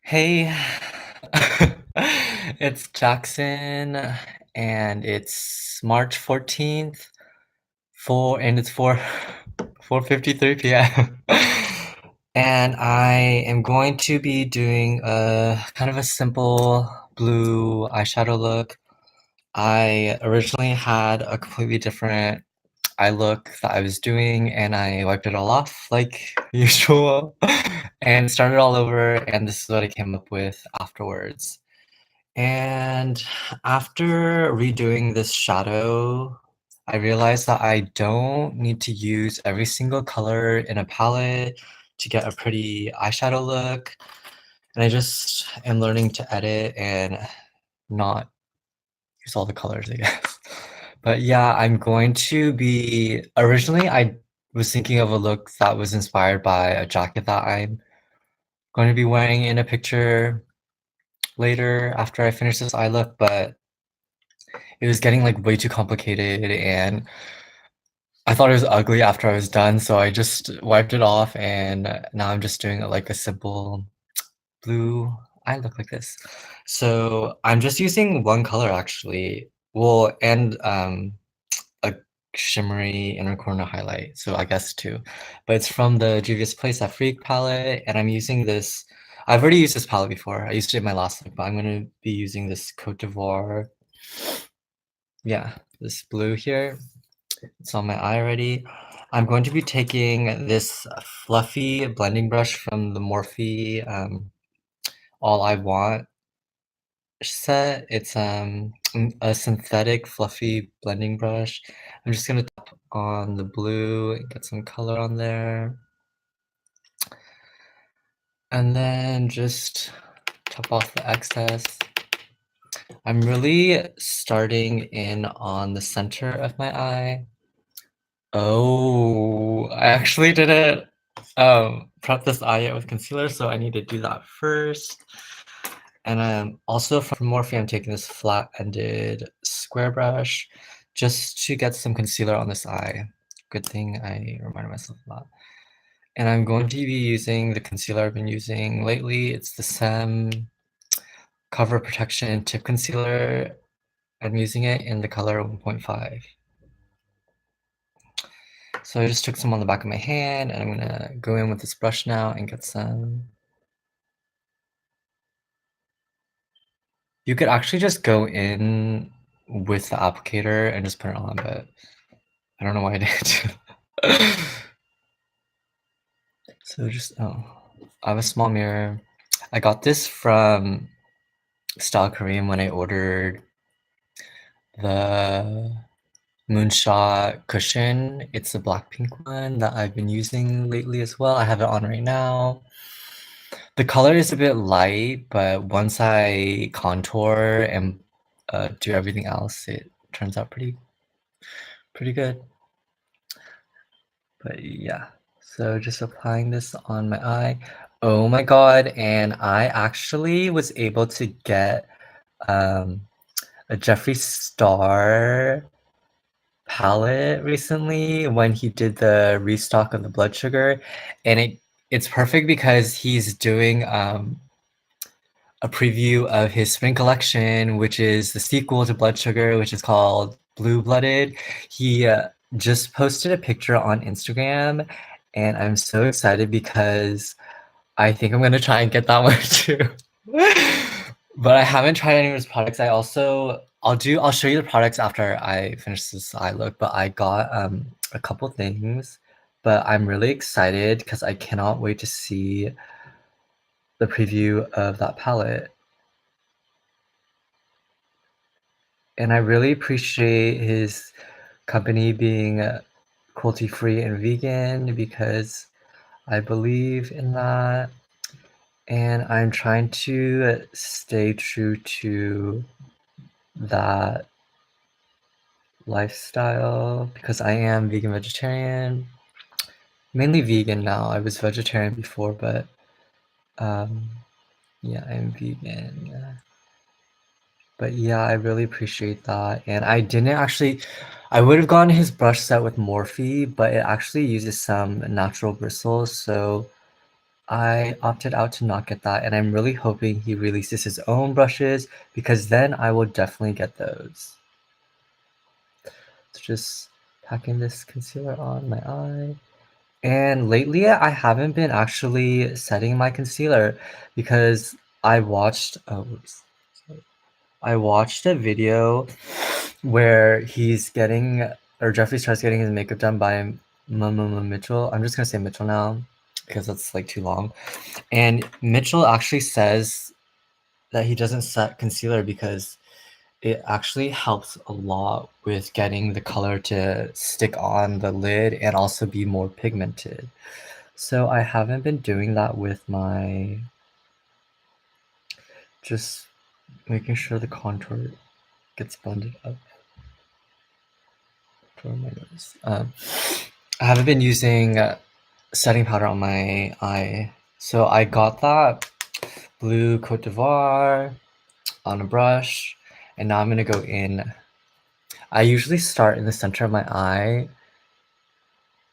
Hey, it's Jackson, and it's March 14th, 4:53 p.m. And I am going to be doing a kind of a simple blue eyeshadow look. I originally had a completely different eye look that I was doing, and I wiped it all off like usual and started all over, and this is what I came up with afterwards. And after redoing this shadow, I realized that I don't need to use every single color in a palette to get a pretty eyeshadow look. And I just am learning to edit and not use all the colors, I guess. But yeah, I'm going to be originally I was thinking of a look that was inspired by a jacket that I'm going to be wearing in a picture later after I finish this eye look, but it was getting like way too complicated and I thought it was ugly after I was done, so I just wiped it off and now I'm just doing like a simple blue eye look like this. So I'm just using one color actually. Well, and a shimmery inner corner highlight, so I guess two. But it's from the Juvia'sPlace Afrique palette, and I'm using this. I've already used this palette before. I used it in my last look, but I'm gonna be using this Cote d'Ivoire. Yeah, this blue here. It's on my eye already. I'm going to be taking this fluffy blending brush from the Morphe All I Want set. It's a synthetic fluffy blending brush. I'm just gonna tap on the blue and get some color on there. And then just top off the excess. I'm really starting in on the center of my eye. Oh, I actually didn't prep this eye yet with concealer, so I need to do that first. And also from Morphe, I'm taking this flat-ended square brush just to get some concealer on this eye. Good thing I reminded myself of that. And I'm going to be using the concealer I've been using lately. It's the SEM Cover Protection Tip Concealer. I'm using it in the color 1.5. So I just took some on the back of my hand, and I'm gonna go in with this brush now and get some. You could actually just go in with the applicator and just put it on, but I don't know why I did. So just, oh, I have a small mirror. I got this from Style Korean when I ordered the Moonshot cushion. It's a black pink one that I've been using lately as well. I have it on right now. The color is a bit light, but once I contour and do everything else, it turns out pretty good. But yeah, so just applying this on my eye. Oh my god, and I actually was able to get um, a Jeffree Star palette recently when he did the restock of the blood sugar, and it's perfect because he's doing a preview of his spring collection, which is the sequel to Blood Sugar, which is called Blue Blooded. He just posted a picture on Instagram, and I'm so excited because I think I'm gonna try and get that one too. But I haven't tried any of his products. I'll show you the products after I finish this eye look, but I got a couple things, but I'm really excited because I cannot wait to see the preview of that palette. And I really appreciate his company being cruelty-free and vegan because I believe in that. And I'm trying to stay true to that lifestyle because I am vegan vegetarian. Mainly vegan now. I was vegetarian before, but yeah, I'm vegan. But yeah, I really appreciate that. And I would have gone his brush set with Morphe, but it actually uses some natural bristles. So I opted out to not get that, and I'm really hoping he releases his own brushes because then I will definitely get those. So just packing this concealer on my eye. And lately, I haven't been actually setting my concealer because I watched, oh, oops. I watched a video where he's getting, or Jeffree Star's getting his makeup done by Mitchell. I'm just gonna say Mitchell now because that's like too long. And Mitchell actually says that he doesn't set concealer because it actually helps a lot with getting the color to stick on the lid and also be more pigmented. So I haven't been doing that with my, just making sure the contour gets blended up for my nose. I haven't been using setting powder on my eye. So I got that blue Cote d'Ivoire on a brush, and now I'm gonna go in. I usually start in the center of my eye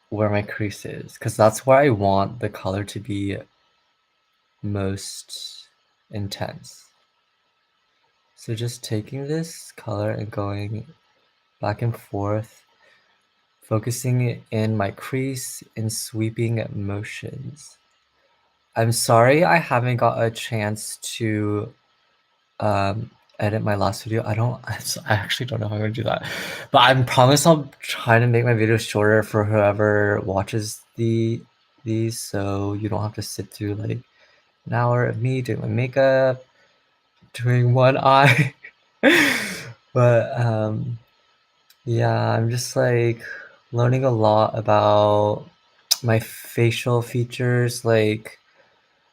where my crease is, because that's where I want the color to be most intense. So just taking this color and going back and forth, focusing it in my crease in sweeping motions. I'm sorry I haven't got a chance to edit my last video. I actually don't know how I'm gonna do that. But I promise I'll try to make my videos shorter for whoever watches these so you don't have to sit through like an hour of me doing my makeup, doing one eye. But yeah, I'm just like learning a lot about my facial features. Like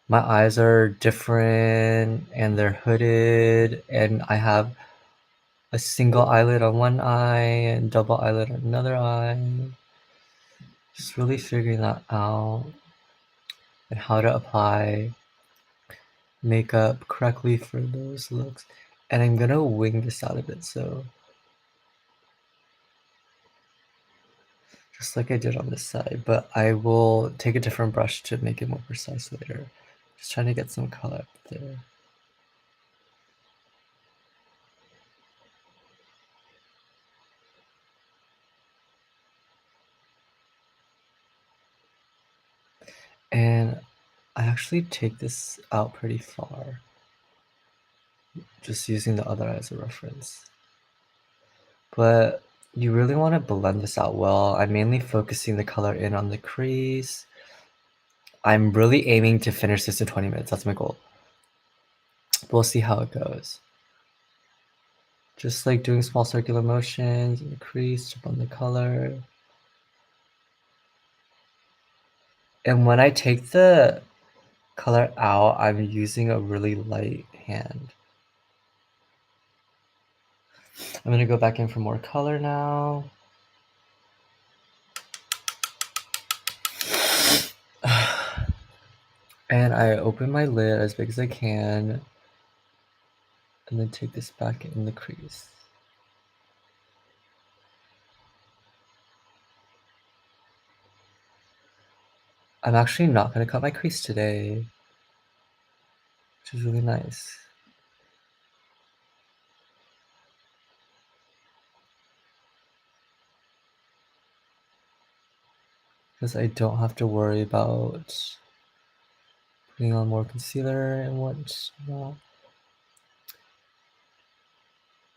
my eyes are different and they're hooded, and I have a single eyelid on one eye and double eyelid on another eye. Just really figuring that out and how to apply makeup correctly for those looks. And I'm gonna wing this out a bit, so just like I did on this side, but I will take a different brush to make it more precise later. Just trying to get some color up there. And I actually take this out pretty far, just using the other eye as a reference. But you really want to blend this out well. I'm mainly focusing the color in on the crease. I'm really aiming to finish this in 20 minutes. That's my goal. We'll see how it goes. Just like doing small circular motions in the crease to blend the color. And when I take the color out, I'm using a really light hand. I'm gonna go back in for more color now. And I open my lid as big as I can, and then take this back in the crease. I'm actually not gonna cut my crease today, which is really nice. Because I don't have to worry about putting on more concealer and whatnot.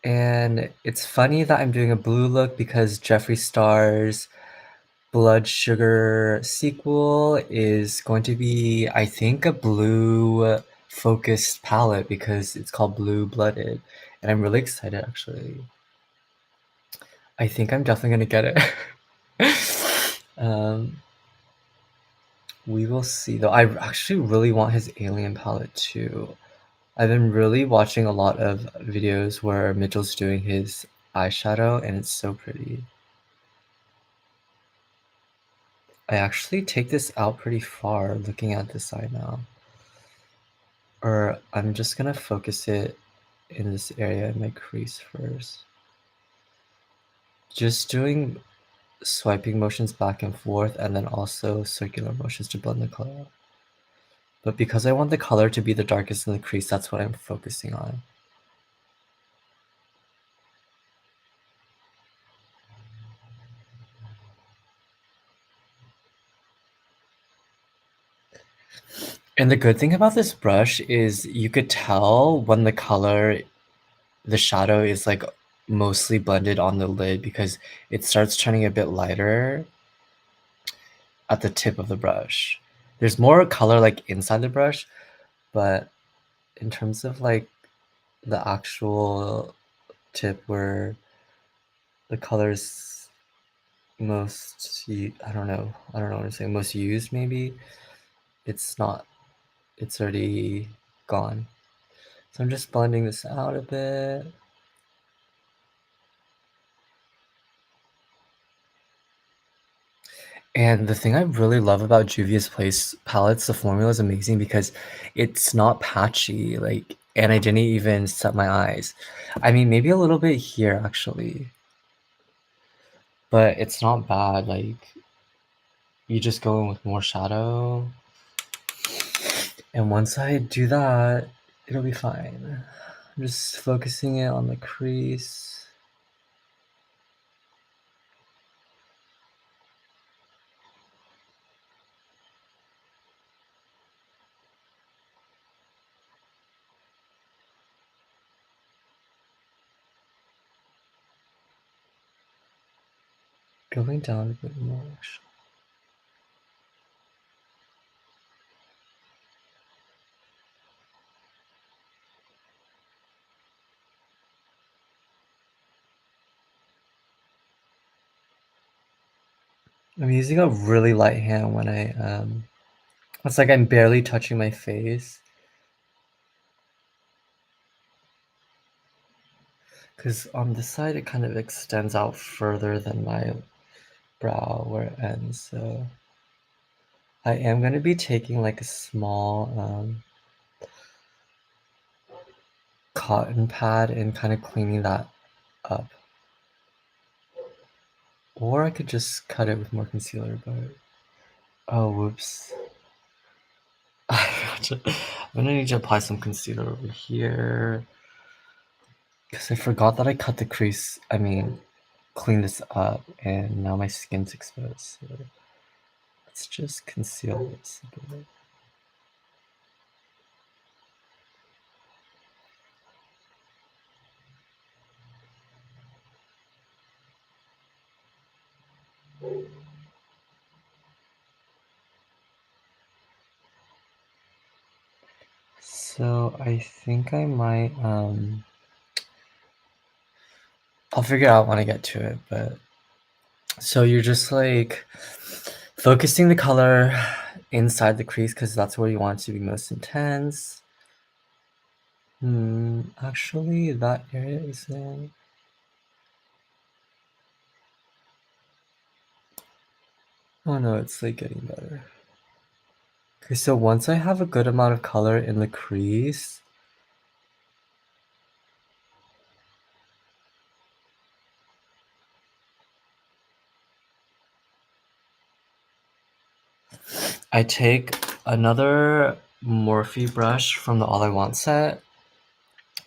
And it's funny that I'm doing a blue look because Jeffree Star's Blood Sugar sequel is going to be, I think, a blue focused palette because it's called Blue Blooded. And I'm really excited actually. I think I'm definitely gonna get it. We will see though. I actually really want his Alien palette too. I've been really watching a lot of videos where Mitchell's doing his eyeshadow and it's so pretty. I actually take this out pretty far looking at this eye now. Or I'm just gonna focus it in this area in my crease first. Just doing swiping motions back and forth and then also circular motions to blend the color out. But because I want the color to be the darkest in the crease, that's what I'm focusing on. And the good thing about this brush is you could tell when the color, the shadow is like mostly blended on the lid because it starts turning a bit lighter at the tip of the brush. There's more color like inside the brush, but in terms of like the actual tip where the colors I don't know what I'm saying, most used maybe, it's not, it's already gone. So I'm just blending this out a bit. And the thing I really love about Juvia'sPlace palettes, the formula is amazing because it's not patchy, like, and I didn't even set my eyes. I mean, maybe a little bit here actually, but it's not bad. Like, you just go in with more shadow, and once I do that, it'll be fine. I'm just focusing it on the crease. Going down a bit more actually. I'm using a really light hand when it's like I'm barely touching my face. Because on this side, it kind of extends out further than my brow where it ends. So I am going to be taking like a small cotton pad and kind of cleaning that up. Or I could just cut it with more concealer, but oh, whoops. I'm gonna need to apply some concealer over here because I forgot that I cut the crease. I mean, clean this up, and now my skin's exposed. So let's just conceal this a bit. So I think I might I'll figure out when I get to it, but so you're just like focusing the color inside the crease because that's where you want it to be most intense. Actually that area isn't. Oh no, it's like getting better. Okay, so once I have a good amount of color in the crease, I take another Morphe brush from the All I Want set.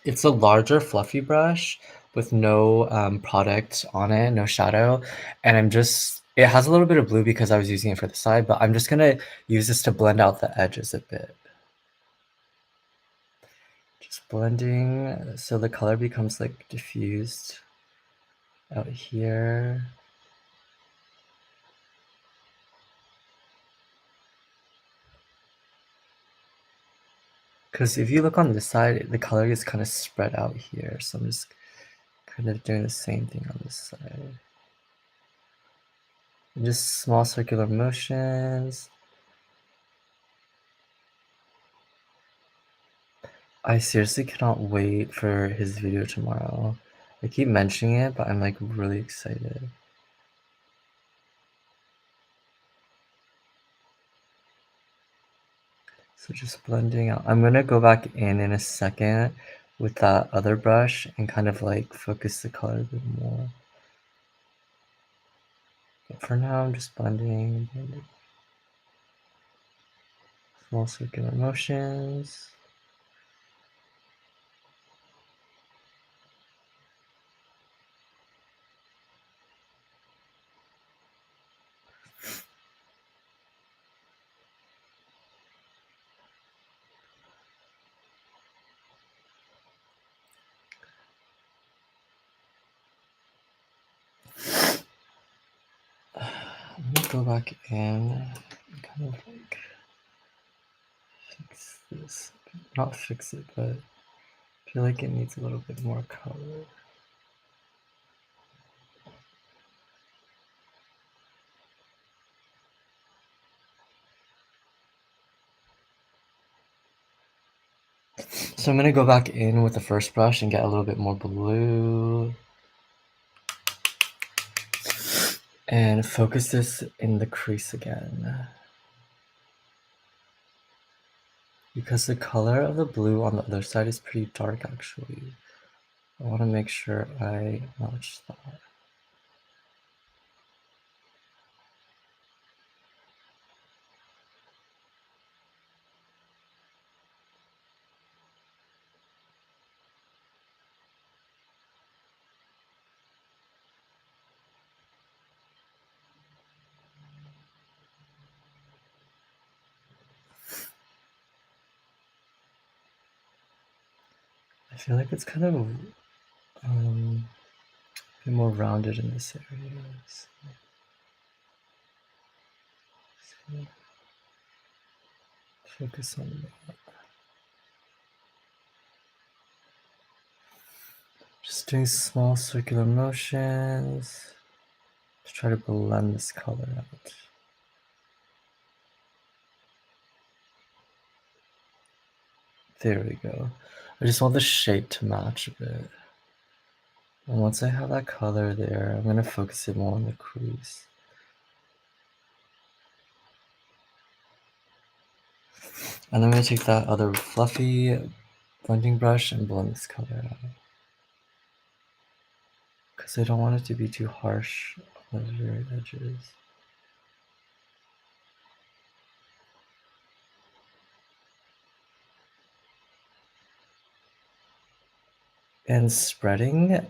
It's a larger fluffy brush with no product on it, no shadow, and it has a little bit of blue because I was using it for the side, but I'm just gonna use this to blend out the edges a bit. Just blending so the color becomes like diffused out here. Because if you look on this side, the color is kind of spread out here, so I'm just kind of doing the same thing on this side. And just small circular motions. I seriously cannot wait for his video tomorrow. I keep mentioning it, but I'm like really excited. So just blending out. I'm gonna go back in a second with that other brush and kind of like focus the color a bit more. But for now, I'm just blending. Small circular motions. I'm gonna go back in and kind of like fix this. Not fix it, but I feel like it needs a little bit more color. So I'm gonna go back in with the first brush and get a little bit more blue. And focus this in the crease again. Because the color of the blue on the other side is pretty dark actually. I want to make sure I match that. I feel like it's kind of a bit more rounded in this area. So focus on that. Just doing small circular motions to try to blend this color out. There we go. I just want the shape to match a bit. And once I have that color there, I'm going to focus it more on the crease. And I'm going to take that other fluffy blending brush and blend this color out. Because I don't want it to be too harsh on the very edges. And spreading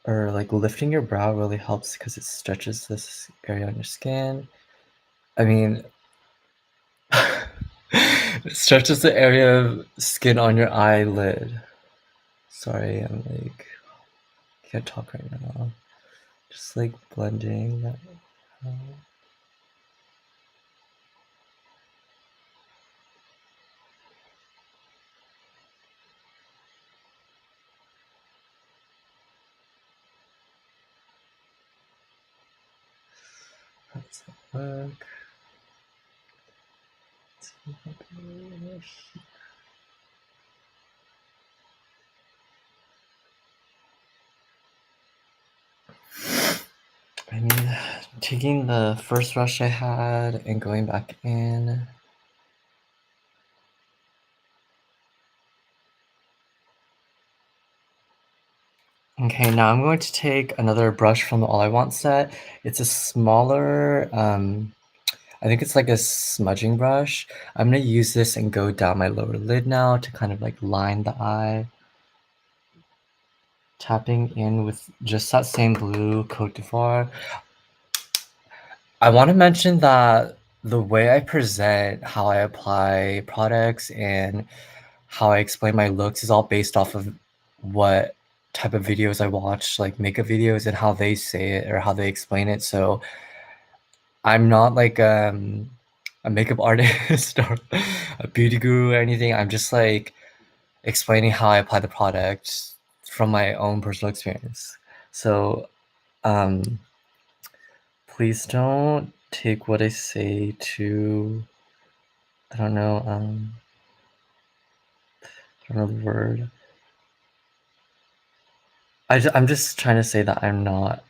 or like lifting your brow really helps because it stretches this area on your skin. I mean, it stretches the area of skin on your eyelid. Sorry, I'm like, can't talk right now. Just like blending that out. That's the work. I mean, taking the first brush I had and going back in. Okay, now I'm going to take another brush from the All I Want set. It's a smaller, I think it's like a smudging brush. I'm gonna use this and go down my lower lid now to kind of like line the eye. Tapping in with just that same blue Cote d'Ivoire. I want to mention that the way I present how I apply products and how I explain my looks is all based off of what type of videos I watch, like makeup videos, and how they say it or how they explain it. So I'm not like a makeup artist or a beauty guru or anything. I'm just like explaining how I apply the product from my own personal experience. So please don't take what I say to, I don't know, I don't know the word. I'm just trying to say that I'm not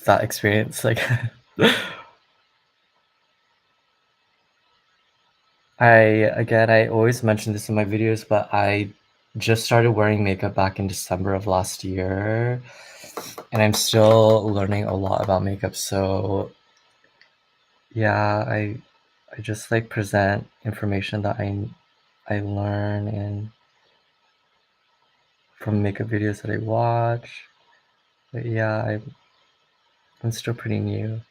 that experienced. Like, I always mention this in my videos, but I just started wearing makeup back in December of last year, and I'm still learning a lot about makeup. So, yeah, I just like present information that I learn and from makeup videos that I watch. But yeah, I'm still pretty new.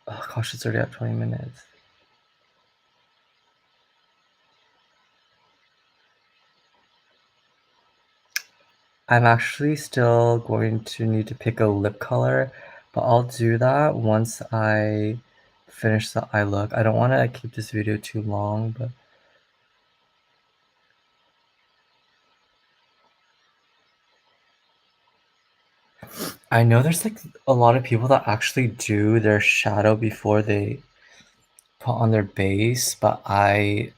Oh gosh, it's already at 20 minutes. I'm actually still going to need to pick a lip color, but I'll do that once I finish the eye look. I don't want to keep this video too long, but I know there's like a lot of people that actually do their shadow before they put on their base, but I'm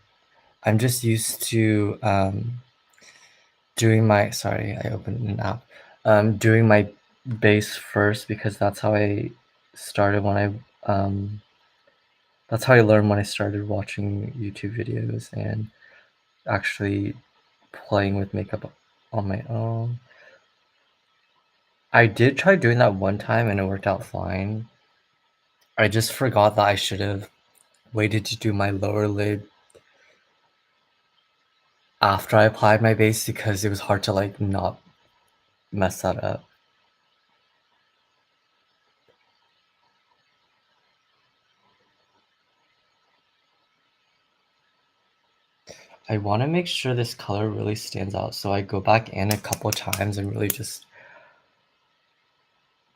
just used to doing my, sorry, I opened an app. Doing my base first because that's how I started when that's how I learned when I started watching YouTube videos and actually playing with makeup on my own. I did try doing that one time and it worked out fine. I just forgot that I should have waited to do my lower lid after I applied my base because it was hard to like not mess that up. I want to make sure this color really stands out, so I go back in a couple times and really just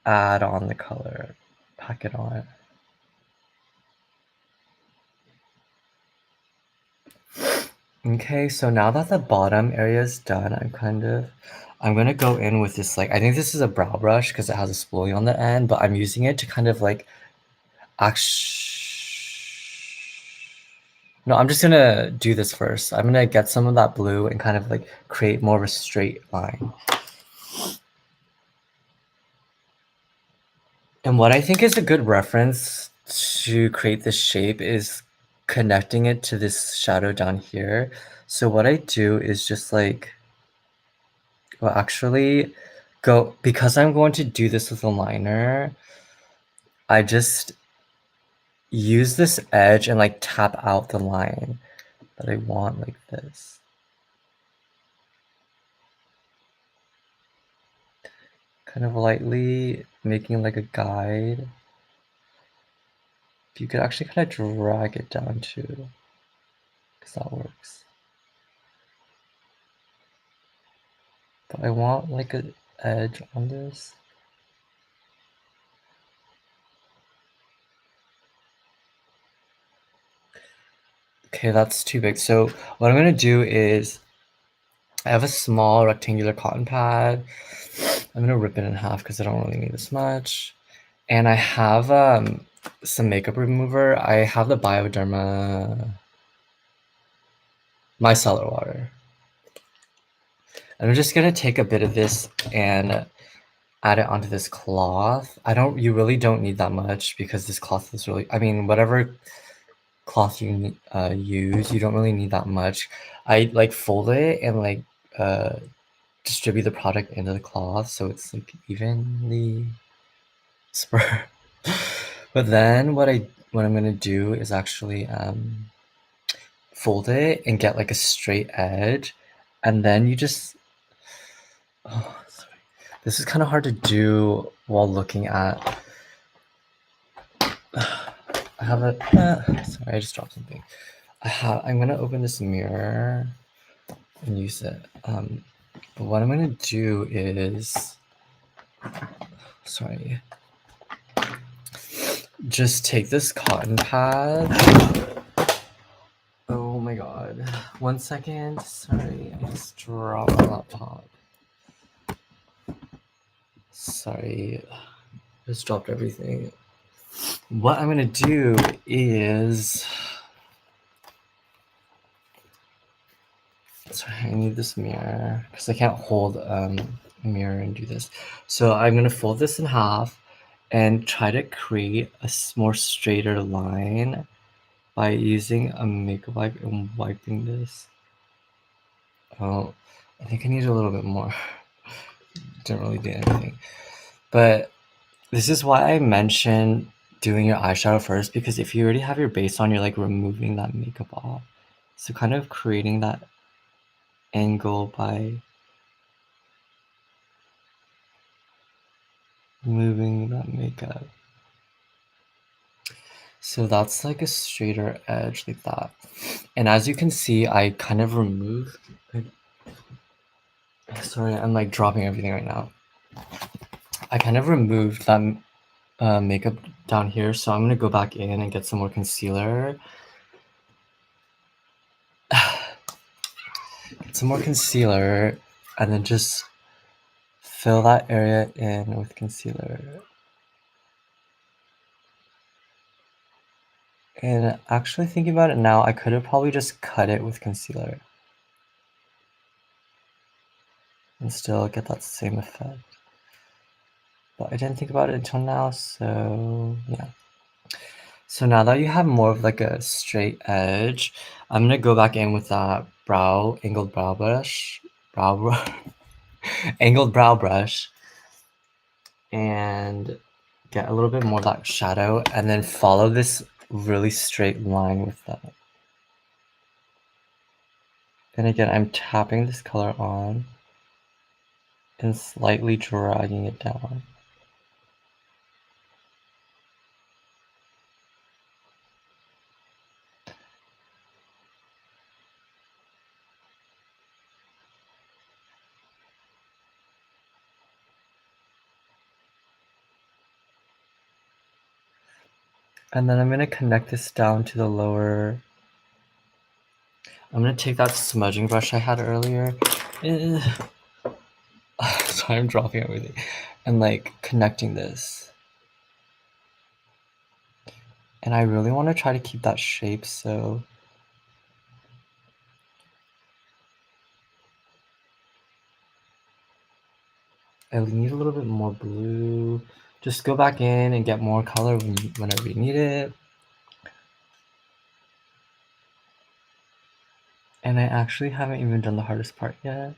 add on the color, pack it on. Okay, so now that the bottom area is done, I'm gonna go in with this, like, I think this is a brow brush because it has a spoolie on the end, but I'm using it to kind of like, no, I'm just gonna do this first. I'm gonna get some of that blue and kind of like create more of a straight line. And what I think is a good reference to create this shape is connecting it to this shadow down here. So what I do is just like, well, actually because I'm going to do this with a liner, I just use this edge and like tap out the line that I want like this. Kind of lightly making like a guide. You could actually kind of drag it down too, because that works. But I want like an edge on this. Okay, that's too big. So what I'm gonna do is I have a small rectangular cotton pad. I'm gonna rip it in half because I don't really need this much. And I have some makeup remover. I have the Bioderma micellar water. I'm just gonna take a bit of this and add it onto this cloth. You really don't need that much because this cloth is really, I mean, whatever cloth you use, you don't really need that much. I like fold it and like distribute the product into the cloth so it's like evenly spread. But then what I'm gonna do is actually fold it and get like a straight edge, and then you just, oh, sorry. This is kind of hard to do while looking at. I have a sorry, I just dropped something. I'm gonna open this mirror and use it. But what I'm gonna do is, sorry, just take this cotton pad. Oh my god. 1 second. Sorry, I just dropped my laptop. Sorry. Just dropped everything. What I'm gonna do is, sorry, I need this mirror because I can't hold a mirror and do this. So I'm gonna fold this in half and try to create a more straighter line by using a makeup wipe and wiping this. Oh, I think I need a little bit more. Didn't really do anything. But This is why I mentioned doing your eyeshadow first, because if you already have your base on, you're like removing that makeup off. So kind of creating that angle by moving that makeup. So that's like a straighter edge like that. And as you can see, I kind of removed, sorry, I'm like dropping everything right now. I kind of removed that makeup down here, so I'm gonna go back in and get some more concealer. Get some more concealer, and then just fill that area in with concealer. And actually thinking about it now, I could have probably just cut it with concealer and still get that same effect. But I didn't think about it until now, so yeah. So now that you have more of like a straight edge, I'm gonna go back in with that angled brow brush, angled brow brush, and get a little bit more of that shadow, and then follow this really straight line with that. And again, I'm tapping this color on and slightly dragging it down. And then I'm going to connect this down to the lower. I'm going to take that smudging brush I had earlier. Sorry, I'm dropping everything. And like connecting this. And I really want to try to keep that shape, so I need a little bit more blue. Just go back in and get more color whenever you need it. And I actually haven't even done the hardest part yet.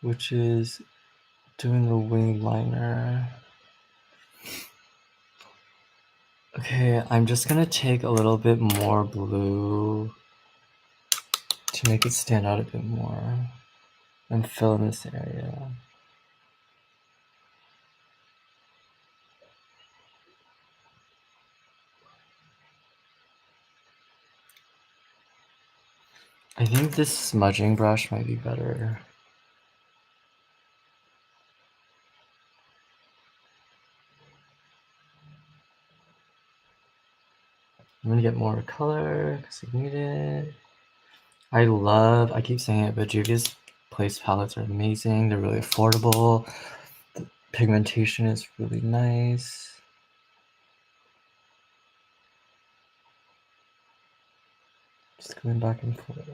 Which is doing the wing liner. Okay, I'm just gonna take a little bit more blue to make it stand out a bit more and fill in this area. I think this smudging brush might be better. I'm gonna get more color because I need it. I keep saying it, but Juvia's Place palettes are amazing. They're really affordable. The pigmentation is really nice. Just going back and forth.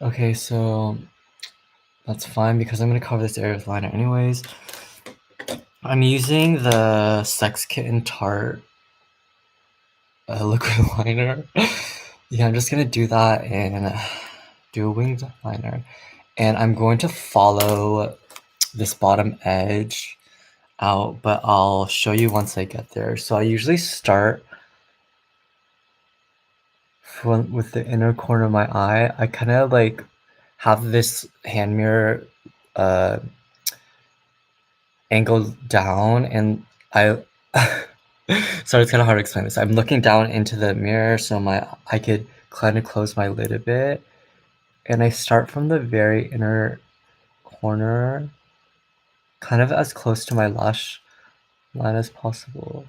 Okay, so that's fine because I'm gonna cover this area with liner anyways. I'm using the Sex Kitten Tarte liquid liner. Yeah, I'm just gonna do that and do a winged liner. And I'm going to follow this bottom edge out, but I'll show you once I get there. So I usually start with the inner corner of my eye. I kind of like have this hand mirror angled down, and I sorry, it's kind of hard to explain this. I'm looking down into the mirror so I could kind of close my lid a bit, and I start from the very inner corner, kind of as close to my lash line as possible.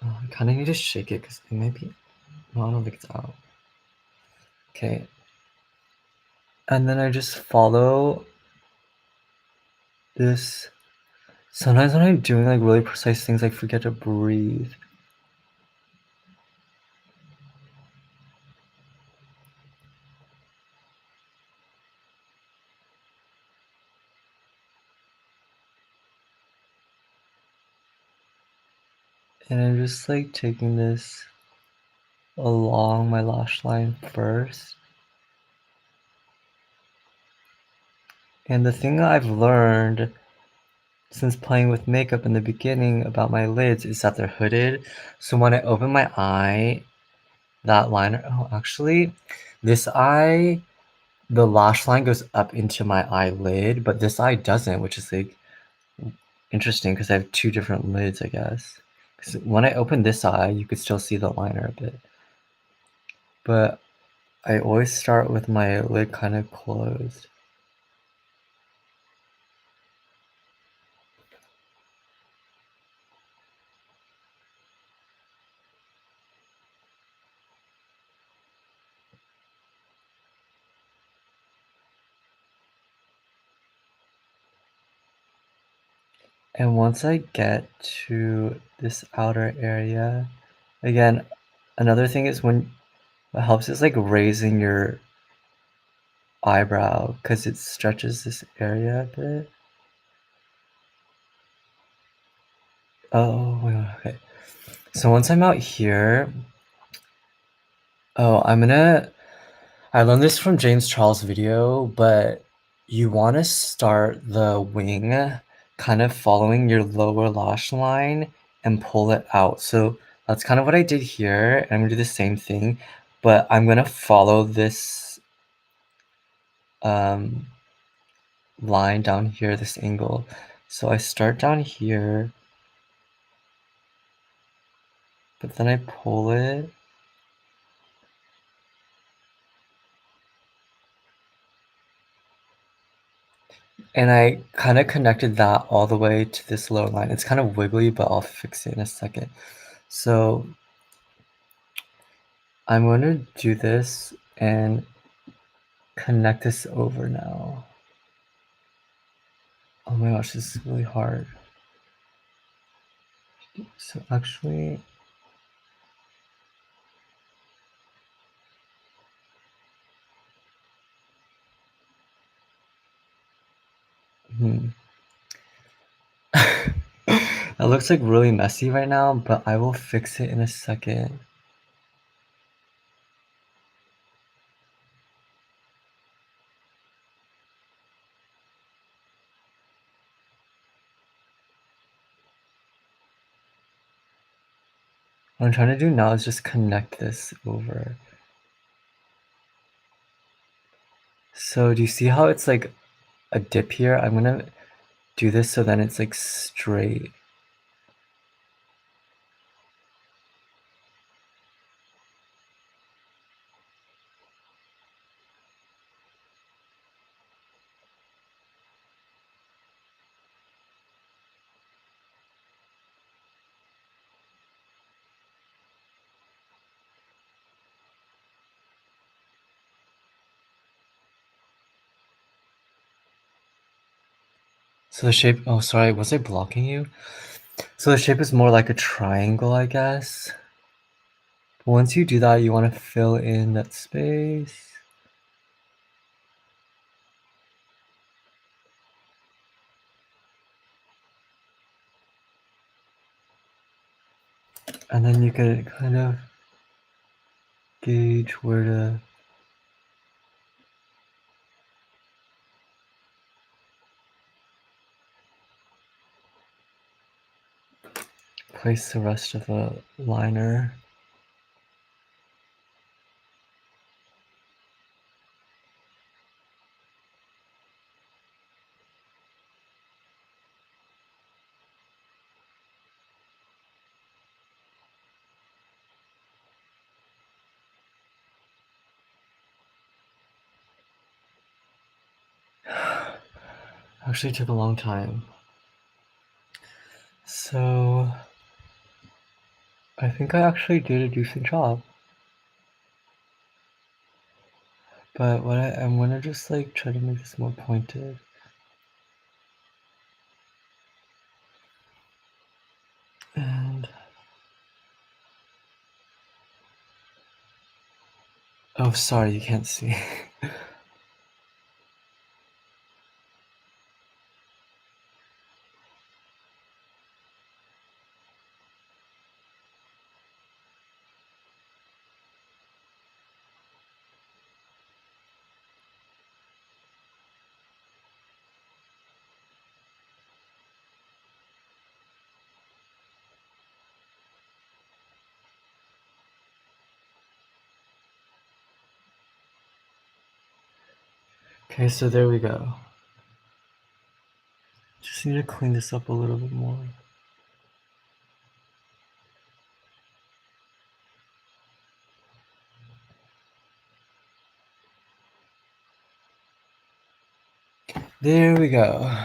Oh, I kind of need to shake it because it might be. No, I don't think it's out. Okay. And then I just follow this. Sometimes when I'm doing like really precise things, I forget to breathe. And I'm just like taking this along my lash line first. And the thing that I've learned since playing with makeup in the beginning about my lids is that they're hooded. So when I open my eye, that liner, oh, actually, this eye, the lash line goes up into my eyelid, but this eye doesn't, which is like interesting because I have two different lids, I guess. Because when I open this eye, you could still see the liner a bit. But I always start with my lid kind of closed. And once I get to this outer area, again, another thing is when what helps is like raising your eyebrow because it stretches this area a bit. Oh, wait, okay. So once I'm out here, oh, I learned this from James Charles' video, but you want to start the wing kind of following your lower lash line and pull it out. So that's kind of what I did here. And I'm gonna do the same thing, but I'm gonna follow this line down here, this angle. So I start down here, but then I pull it. And I kind of connected that all the way to this lower line. It's kind of wiggly, but I'll fix it in a second. So I'm going to do this and connect this over now. Oh my gosh, this is really hard. So actually, that looks like really messy right now, but I will fix it in a second. What I'm trying to do now is just connect this over. So do you see how it's like a dip here? I'm gonna do this so then it's like straight. So the shape, oh sorry, was I blocking you? So the shape is more like a triangle, I guess. But once you do that, you want to fill in that space. And then you can kind of gauge where to place the rest of the liner. Actually took a long time. So I think I actually did a decent job. But I'm gonna just like try to make this more pointed. And oh sorry, you can't see. Okay, so there we go. Just need to clean this up a little bit more. There we go.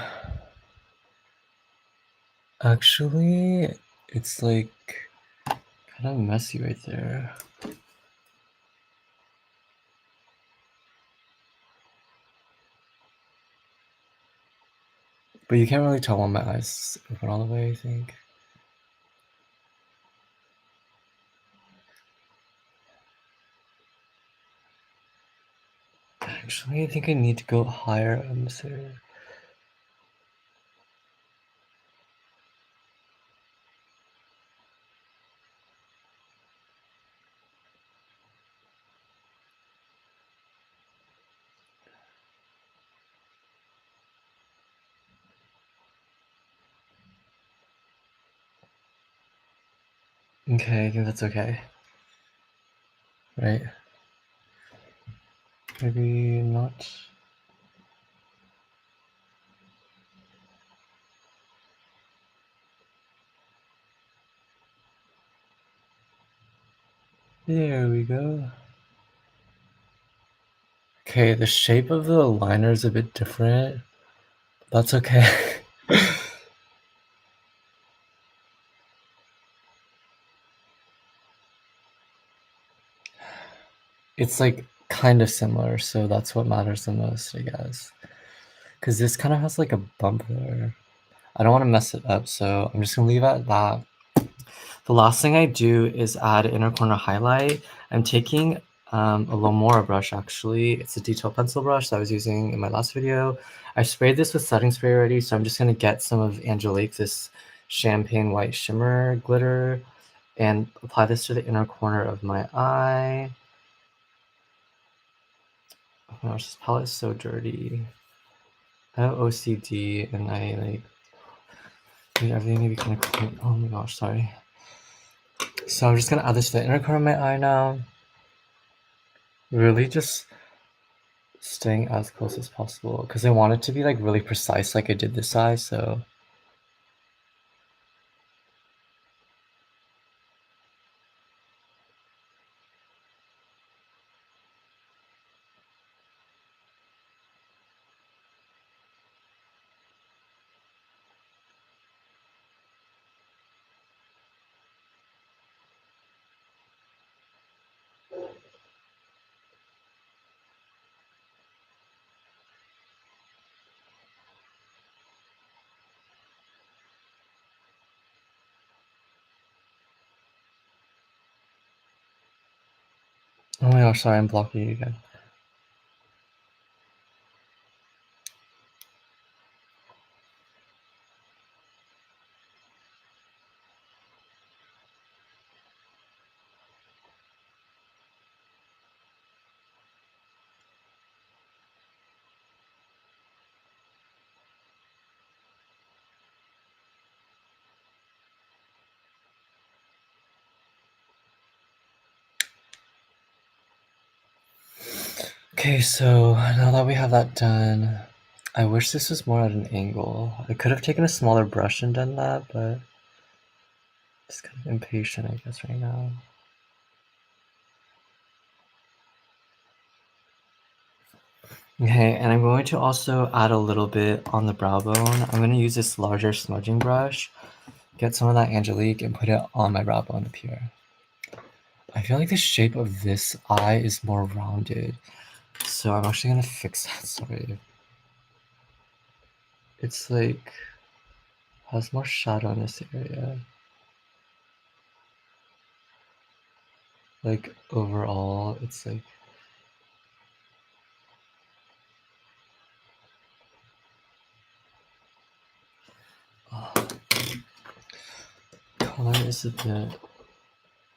Actually, it's like kind of messy right there. But you can't really tell when my eyes open all the way, I think. Actually, I think I need to go higher on this area. Okay, I think that's okay. Right? Maybe not. There we go. Okay, the shape of the liner is a bit different. That's okay. It's like kind of similar, so that's what matters the most, I guess. Because this kind of has like a bump there. I don't want to mess it up, so I'm just gonna leave it at that. The last thing I do is add inner corner highlight. I'm taking a Lomora brush actually. It's a detail pencil brush that I was using in my last video. I sprayed this with setting spray already, so I'm just gonna get some of Angelique, this champagne white shimmer glitter, and apply this to the inner corner of my eye. Oh my gosh, this palette is so dirty. I have OCD and I like need everything to be kind of clean. Oh my gosh, sorry. So I'm just gonna add this to the inner corner of my eye now. Really just staying as close as possible because I want it to be like really precise like I did this eye, so oh my gosh, sorry, I'm blocking you again. Okay, so now that we have that done, I wish this was more at an angle. I could have taken a smaller brush and done that, but just kind of impatient, I guess, right now. Okay, and I'm going to also add a little bit on the brow bone. I'm going to use this larger smudging brush, get some of that Angelique, and put it on my brow bone up here. I feel like the shape of this eye is more rounded, so I'm actually going to fix that, sorry. It's like, has more shadow in this area. Like, overall, it's like, oh, color is a bit,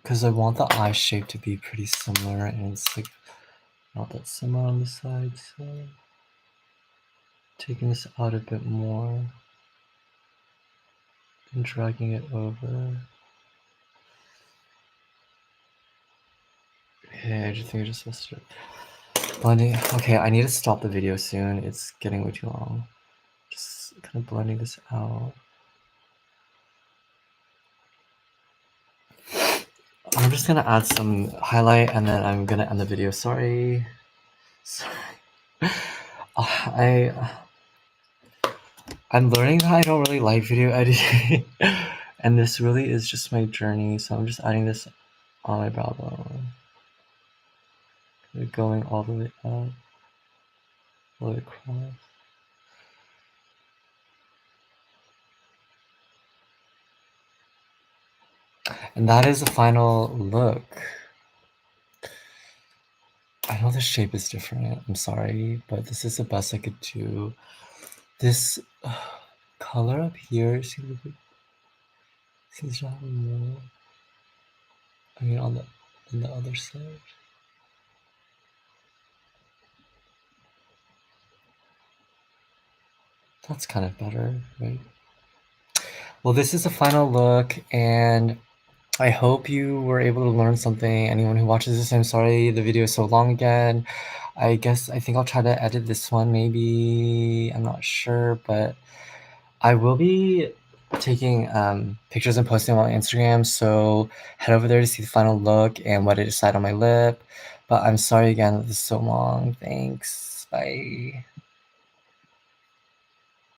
because I want the eye shape to be pretty similar, and it's like not that similar on the side, so taking this out a bit more and dragging it over. Okay, I just think I just messed it up. Blending. Okay, I need to stop the video soon. It's getting way too long. Just kind of blending this out. I'm just gonna add some highlight and then I'm gonna end the video. Sorry. I'm learning that I don't really like video editing, and this really is just my journey. So I'm just adding this on my brow bone, going all the way up, all the way across. And that is the final look. I know the shape is different. I'm sorry, but this is the best I could do. This color up here seems to have more. I mean, on the other side. That's kind of better, right? Well, this is the final look, and I hope you were able to learn something. Anyone who watches this, I'm sorry the video is so long again. I think I'll try to edit this one maybe. I'm not sure, but I will be taking pictures and posting them on Instagram, so head over there to see the final look and what I decide on my lip. But I'm sorry again that this is so long. Thanks. Bye.